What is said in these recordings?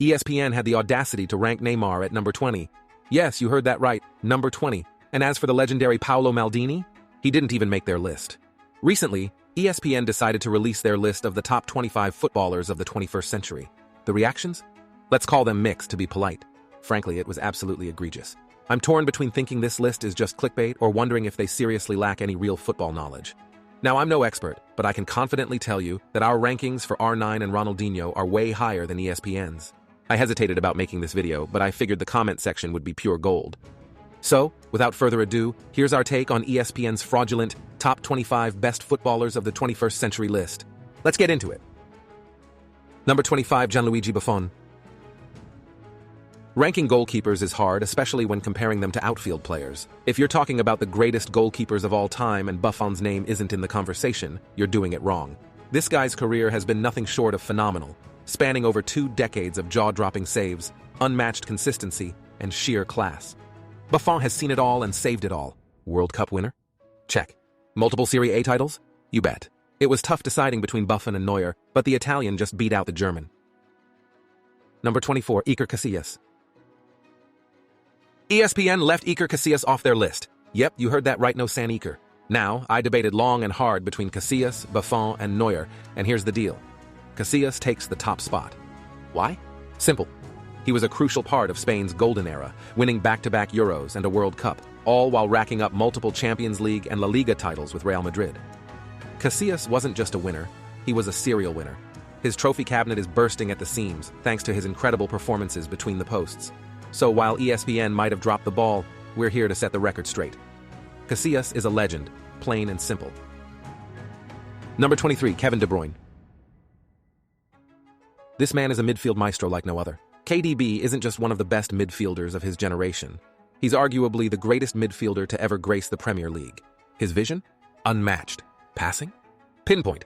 ESPN had the audacity to rank Neymar at number 20. Yes, you heard that right, number 20. And as for the legendary Paolo Maldini, he didn't even make their list. Recently, ESPN decided to release their list of the top 25 footballers of the 21st century. The reactions? Let's call them mixed to be polite. Frankly, it was absolutely egregious. I'm torn between thinking this list is just clickbait or wondering if they seriously lack any real football knowledge. Now, I'm no expert, but I can confidently tell you that our rankings for R9 and Ronaldinho are way higher than ESPN's. I hesitated about making this video, but I figured the comment section would be pure gold. So, without further ado, here's our take on ESPN's fraudulent top 25 best footballers of the 21st century list. Let's get into it. Number 25, Gianluigi Buffon. Ranking goalkeepers is hard, especially when comparing them to outfield players. If you're talking about the greatest goalkeepers of all time and Buffon's name isn't in the conversation, you're doing it wrong. This guy's career has been nothing short of phenomenal, spanning over 2 decades of jaw-dropping saves, unmatched consistency, and sheer class. Buffon has seen it all and saved it all. World Cup winner? Check. Multiple Serie A titles? You bet. It was tough deciding between Buffon and Neuer, but the Italian just beat out the German. Number 24, Iker Casillas. ESPN left Iker Casillas off their list. Yep, you heard that right, no San Iker. Now, I debated long and hard between Casillas, Buffon, and Neuer, and here's the deal. Casillas takes the top spot. Why? Simple. He was a crucial part of Spain's golden era, winning back-to-back Euros and a World Cup, all while racking up multiple Champions League and La Liga titles with Real Madrid. Casillas wasn't just a winner, he was a serial winner. His trophy cabinet is bursting at the seams, thanks to his incredible performances between the posts. So while ESPN might have dropped the ball, we're here to set the record straight. Casillas is a legend, plain and simple. Number 23, Kevin De Bruyne. This man is a midfield maestro like no other. KDB isn't just one of the best midfielders of his generation. He's arguably the greatest midfielder to ever grace the Premier League. His vision? Unmatched. Passing? Pinpoint.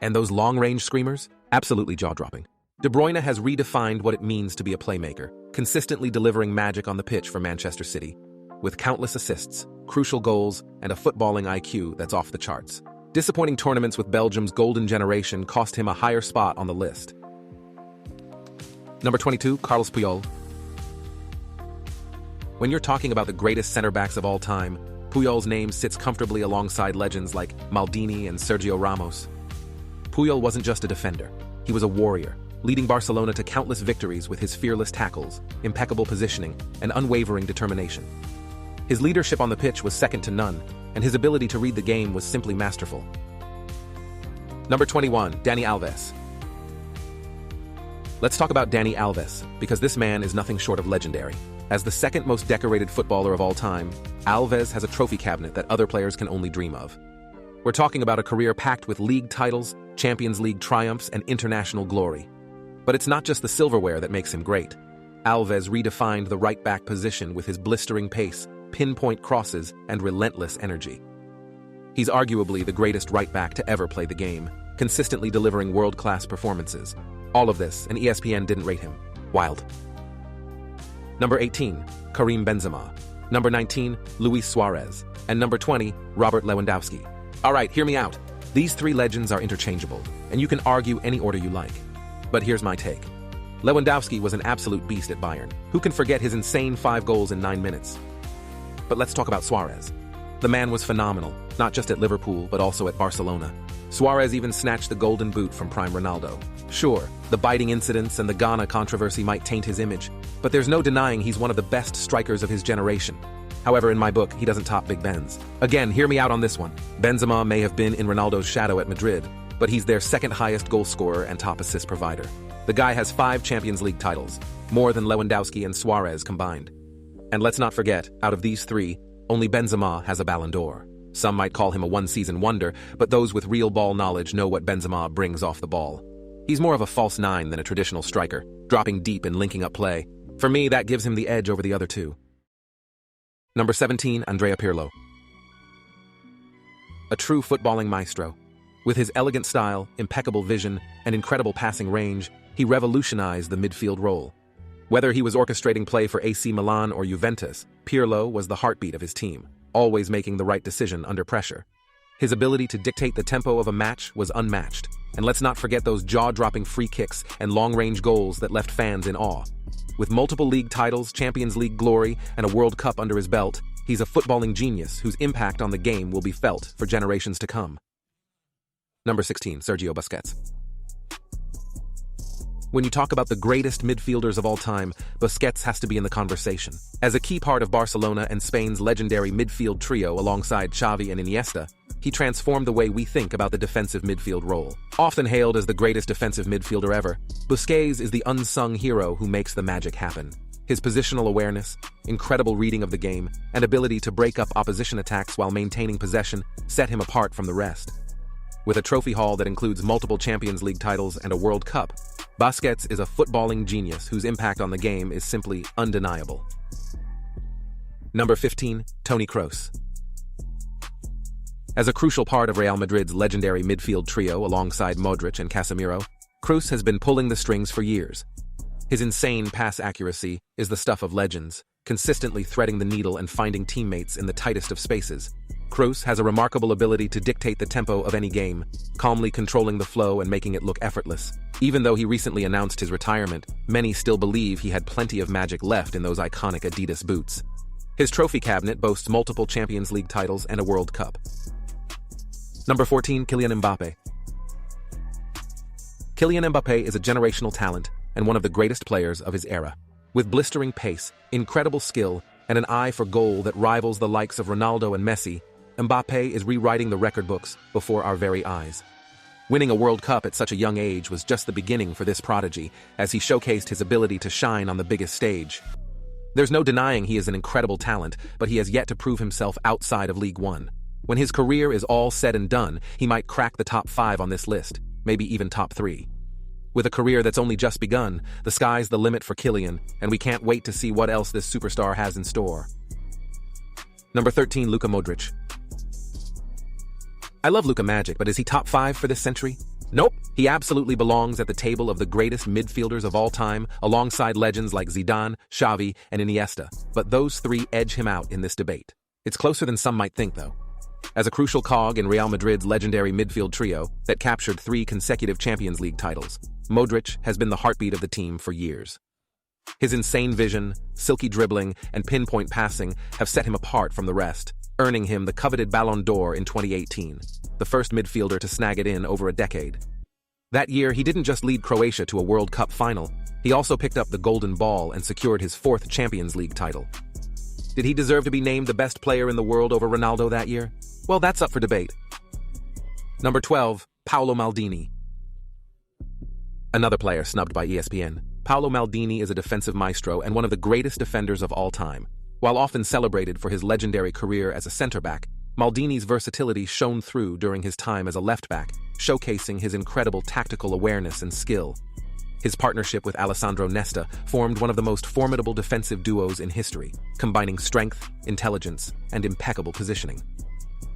And those long-range screamers? Absolutely jaw-dropping. De Bruyne has redefined what it means to be a playmaker, consistently delivering magic on the pitch for Manchester City, with countless assists, crucial goals, and a footballing IQ that's off the charts. Disappointing tournaments with Belgium's golden generation cost him a higher spot on the list. Number 22, Carlos Puyol. When you're talking about the greatest center-backs of all time, Puyol's name sits comfortably alongside legends like Maldini and Sergio Ramos. Puyol wasn't just a defender, he was a warrior, leading Barcelona to countless victories with his fearless tackles, impeccable positioning, and unwavering determination. His leadership on the pitch was second to none, and his ability to read the game was simply masterful. Number 21, Dani Alves. Let's talk about Dani Alves, because this man is nothing short of legendary. As the second most decorated footballer of all time, Alves has a trophy cabinet that other players can only dream of. We're talking about a career packed with league titles, Champions League triumphs, and international glory. But it's not just the silverware that makes him great. Alves redefined the right-back position with his blistering pace, pinpoint crosses, and relentless energy. He's arguably the greatest right-back to ever play the game, consistently delivering world-class performances. All of this, and ESPN didn't rate him. Wild. Number 18, Karim Benzema. Number 19, Luis Suarez. And number 20, Robert Lewandowski. All right, hear me out. These 3 legends are interchangeable, and you can argue any order you like. But here's my take. Lewandowski was an absolute beast at Bayern. Who can forget his insane 5 goals in 9 minutes? But let's talk about Suarez. The man was phenomenal, not just at Liverpool, but also at Barcelona. Suarez even snatched the golden boot from prime Ronaldo. Sure, the biting incidents and the Ghana controversy might taint his image, but there's no denying he's one of the best strikers of his generation. However, in my book, he doesn't top Big Benz. Again, hear me out on this one. Benzema may have been in Ronaldo's shadow at Madrid, but he's their second highest goal scorer and top assist provider. The guy has 5 Champions League titles, more than Lewandowski and Suarez combined. And let's not forget, out of these 3, only Benzema has a Ballon d'Or. Some might call him a one-season wonder, but those with real ball knowledge know what Benzema brings off the ball. He's more of a false 9 than a traditional striker, dropping deep and linking up play. For me, that gives him the edge over the other 2. Number 17, Andrea Pirlo. A true footballing maestro. With his elegant style, impeccable vision, and incredible passing range, he revolutionized the midfield role. Whether he was orchestrating play for AC Milan or Juventus, Pirlo was the heartbeat of his team, always making the right decision under pressure. His ability to dictate the tempo of a match was unmatched, And let's not forget those jaw-dropping free kicks and long-range goals that left fans in awe. With multiple league titles, Champions League glory, and a World Cup under his belt, he's a footballing genius whose impact on the game will be felt for generations to come. Number 16, Sergio Busquets. When you talk about the greatest midfielders of all time, Busquets has to be in the conversation. As a key part of Barcelona and Spain's legendary midfield trio alongside Xavi and Iniesta, he transformed the way we think about the defensive midfield role. Often hailed as the greatest defensive midfielder ever, Busquets is the unsung hero who makes the magic happen. His positional awareness, incredible reading of the game, and ability to break up opposition attacks while maintaining possession set him apart from the rest. With a trophy haul that includes multiple Champions League titles and a World Cup, Busquets is a footballing genius whose impact on the game is simply undeniable. Number 15, Toni Kroos. As a crucial part of Real Madrid's legendary midfield trio alongside Modric and Casemiro, Crus has been pulling the strings for years. His insane pass accuracy is the stuff of legends, consistently threading the needle and finding teammates in the tightest of spaces. Crus has a remarkable ability to dictate the tempo of any game, calmly controlling the flow and making it look effortless. Even though he recently announced his retirement, many still believe he had plenty of magic left in those iconic Adidas boots. His trophy cabinet boasts multiple Champions League titles and a World Cup. Number 14, Kylian Mbappe. Kylian Mbappe is a generational talent and one of the greatest players of his era. With blistering pace, incredible skill, and an eye for goal that rivals the likes of Ronaldo and Messi, Mbappe is rewriting the record books before our very eyes. Winning a World Cup at such a young age was just the beginning for this prodigy, as he showcased his ability to shine on the biggest stage. There's no denying he is an incredible talent, but he has yet to prove himself outside of League One. When his career is all said and done, he might crack the top 5 on this list, maybe even top 3. With a career that's only just begun, the sky's the limit for Kylian, and we can't wait to see what else this superstar has in store. Number 13, Luka Modric. I love Luka Magic, but is he top 5 for this century? Nope. He absolutely belongs at the table of the greatest midfielders of all time, alongside legends like Zidane, Xavi, and Iniesta. But those three edge him out in this debate. It's closer than some might think, though. As a crucial cog in Real Madrid's legendary midfield trio that captured 3 consecutive Champions League titles, Modric has been the heartbeat of the team for years. His insane vision, silky dribbling, and pinpoint passing have set him apart from the rest, earning him the coveted Ballon d'Or in 2018, the first midfielder to snag it in over a decade. That year, he didn't just lead Croatia to a World Cup final, he also picked up the Golden Ball and secured his 4th Champions League title. Did he deserve to be named the best player in the world over Ronaldo that year? Well, that's up for debate. Number 12, Paolo Maldini. Another player snubbed by ESPN. Paolo Maldini is a defensive maestro and one of the greatest defenders of all time. While often celebrated for his legendary career as a center-back, Maldini's versatility shone through during his time as a left-back, showcasing his incredible tactical awareness and skill. His partnership with Alessandro Nesta formed one of the most formidable defensive duos in history, combining strength, intelligence, and impeccable positioning.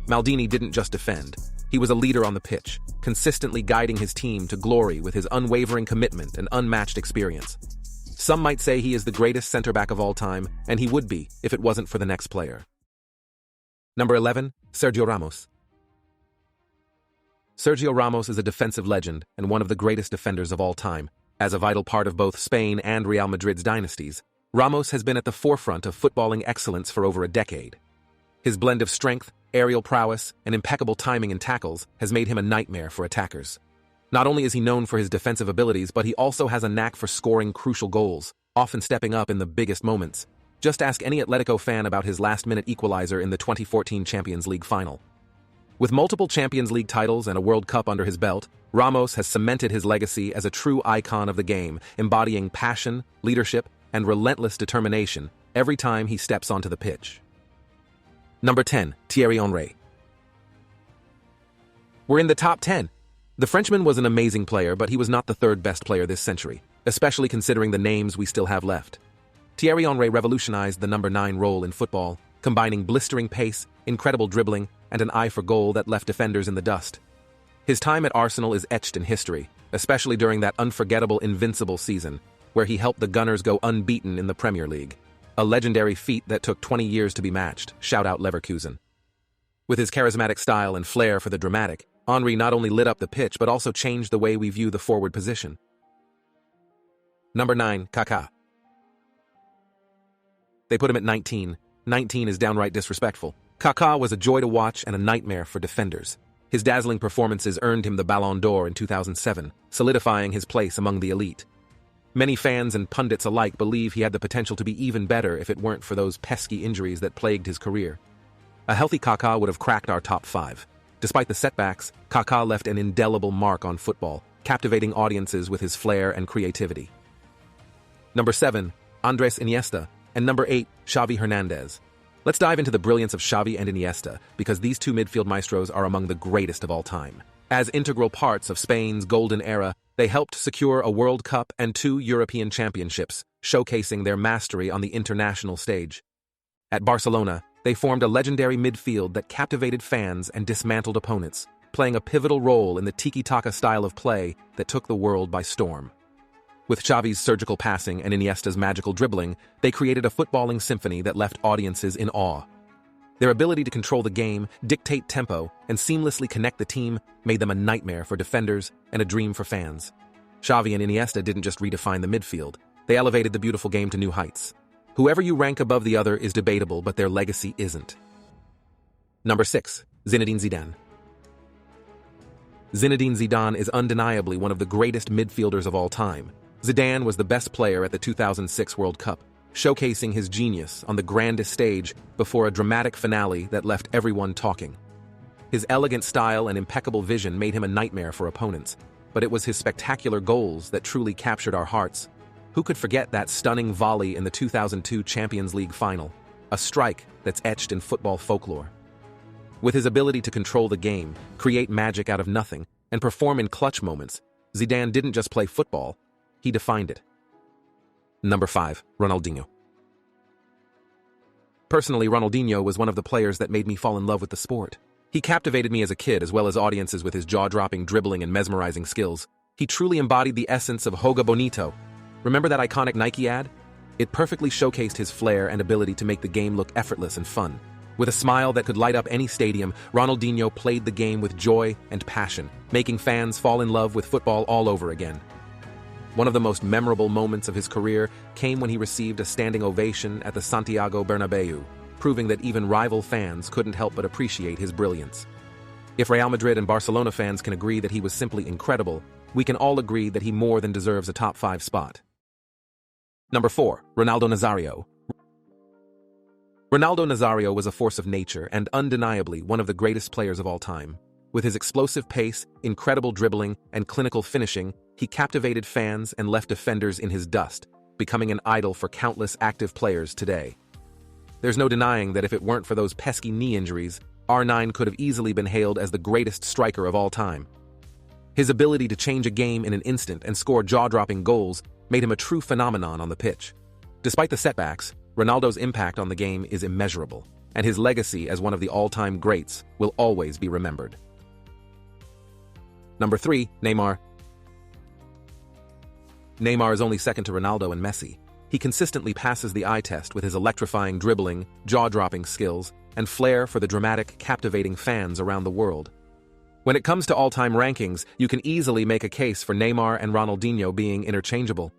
Maldini didn't just defend. He was a leader on the pitch, consistently guiding his team to glory with his unwavering commitment and unmatched experience. Some might say he is the greatest center-back of all time, and he would be if it wasn't for the next player. Number 11, Sergio Ramos. Sergio Ramos is a defensive legend and one of the greatest defenders of all time. As a vital part of both Spain and Real Madrid's dynasties, Ramos has been at the forefront of footballing excellence for over a decade. His blend of strength, aerial prowess, and impeccable timing in tackles has made him a nightmare for attackers. Not only is he known for his defensive abilities, but he also has a knack for scoring crucial goals, often stepping up in the biggest moments. Just ask any Atletico fan about his last-minute equalizer in the 2014 Champions League final. With multiple Champions League titles and a World Cup under his belt, Ramos has cemented his legacy as a true icon of the game, embodying passion, leadership, and relentless determination every time he steps onto the pitch. Number 10, Thierry Henry. We're in the top 10. The Frenchman was an amazing player, but he was not the 3rd best player this century, especially considering the names we still have left. Thierry Henry revolutionized the number 9 role in football, combining blistering pace, incredible dribbling, and an eye for goal that left defenders in the dust. His time at Arsenal is etched in history, especially during that unforgettable Invincible season, where he helped the Gunners go unbeaten in the Premier League. A legendary feat that took 20 years to be matched, shout out Leverkusen. With his charismatic style and flair for the dramatic, Henry not only lit up the pitch but also changed the way we view the forward position. Number 9, Kaka. They put him at 19. 19 is downright disrespectful. Kaka was a joy to watch and a nightmare for defenders. His dazzling performances earned him the Ballon d'Or in 2007, solidifying his place among the elite. Many fans and pundits alike believe he had the potential to be even better if it weren't for those pesky injuries that plagued his career. A healthy Kaka would have cracked our top 5. Despite the setbacks, Kaka left an indelible mark on football, captivating audiences with his flair and creativity. Number 7, Andres Iniesta, and number 8, Xavi Hernandez. Let's dive into the brilliance of Xavi and Iniesta, because these two midfield maestros are among the greatest of all time. As integral parts of Spain's golden era, they helped secure a World Cup and 2 European championships, showcasing their mastery on the international stage. At Barcelona, they formed a legendary midfield that captivated fans and dismantled opponents, playing a pivotal role in the tiki-taka style of play that took the world by storm. With Xavi's surgical passing and Iniesta's magical dribbling, they created a footballing symphony that left audiences in awe. Their ability to control the game, dictate tempo, and seamlessly connect the team made them a nightmare for defenders and a dream for fans. Xavi and Iniesta didn't just redefine the midfield, they elevated the beautiful game to new heights. Whoever you rank above the other is debatable, but their legacy isn't. Number 6, Zinedine Zidane. Zinedine Zidane is undeniably one of the greatest midfielders of all time. Zidane was the best player at the 2006 World Cup, showcasing his genius on the grandest stage before a dramatic finale that left everyone talking. His elegant style and impeccable vision made him a nightmare for opponents, but it was his spectacular goals that truly captured our hearts. Who could forget that stunning volley in the 2002 Champions League final, a strike that's etched in football folklore? With his ability to control the game, create magic out of nothing, and perform in clutch moments, Zidane didn't just play football, he defined it. Number 5, Ronaldinho. Personally, Ronaldinho was one of the players that made me fall in love with the sport. He captivated me as a kid as well as audiences with his jaw-dropping dribbling and mesmerizing skills. He truly embodied the essence of Joga Bonito. Remember that iconic Nike ad? It perfectly showcased his flair and ability to make the game look effortless and fun. With a smile that could light up any stadium, Ronaldinho played the game with joy and passion, making fans fall in love with football all over again. One of the most memorable moments of his career came when he received a standing ovation at the Santiago Bernabeu, proving that even rival fans couldn't help but appreciate his brilliance. If Real Madrid and Barcelona fans can agree that he was simply incredible, we can all agree that he more than deserves a top 5 spot. Number 4, Ronaldo Nazario. Ronaldo Nazario was a force of nature and undeniably one of the greatest players of all time. With his explosive pace, incredible dribbling, and clinical finishing, he captivated fans and left defenders in his dust, becoming an idol for countless active players today. There's no denying that if it weren't for those pesky knee injuries, R9 could have easily been hailed as the greatest striker of all time. His ability to change a game in an instant and score jaw-dropping goals made him a true phenomenon on the pitch. Despite the setbacks, Ronaldo's impact on the game is immeasurable, and his legacy as one of the all-time greats will always be remembered. Number 3, Neymar. Neymar is only second to Ronaldo and Messi. He consistently passes the eye test with his electrifying dribbling, jaw-dropping skills, and flair for the dramatic, captivating fans around the world. When it comes to all-time rankings, you can easily make a case for Neymar and Ronaldinho being interchangeable.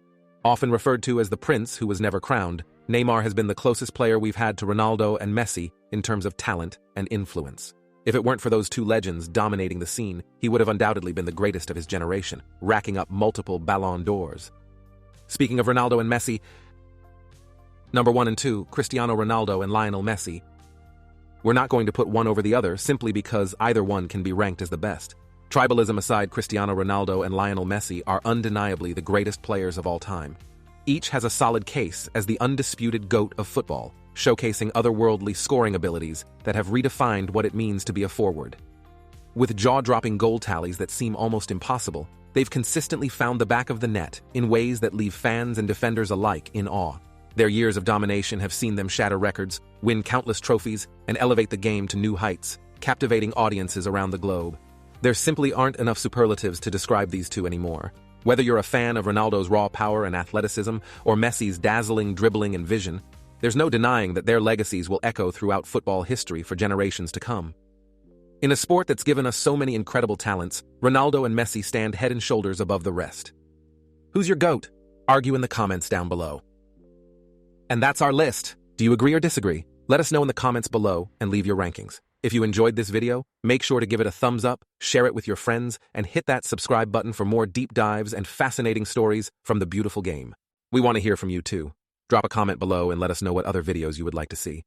Often referred to as the prince who was never crowned, Neymar has been the closest player we've had to Ronaldo and Messi in terms of talent and influence. If it weren't for those two legends dominating the scene, he would have undoubtedly been the greatest of his generation, racking up multiple Ballon d'Ors. Speaking of Ronaldo and Messi, number 1 and 2, Cristiano Ronaldo and Lionel Messi. We're not going to put one over the other simply because either one can be ranked as the best. Tribalism aside, Cristiano Ronaldo and Lionel Messi are undeniably the greatest players of all time. Each has a solid case as the undisputed GOAT of football, showcasing otherworldly scoring abilities that have redefined what it means to be a forward. With jaw-dropping goal tallies that seem almost impossible, they've consistently found the back of the net in ways that leave fans and defenders alike in awe. Their years of domination have seen them shatter records, win countless trophies, and elevate the game to new heights, captivating audiences around the globe. There simply aren't enough superlatives to describe these two anymore. Whether you're a fan of Ronaldo's raw power and athleticism, or Messi's dazzling dribbling and vision, there's no denying that their legacies will echo throughout football history for generations to come. In a sport that's given us so many incredible talents, Ronaldo and Messi stand head and shoulders above the rest. Who's your GOAT? Argue in the comments down below. And that's our list. Do you agree or disagree? Let us know in the comments below and leave your rankings. If you enjoyed this video, make sure to give it a thumbs up, share it with your friends, and hit that subscribe button for more deep dives and fascinating stories from the beautiful game. We want to hear from you too. Drop a comment below and let us know what other videos you would like to see.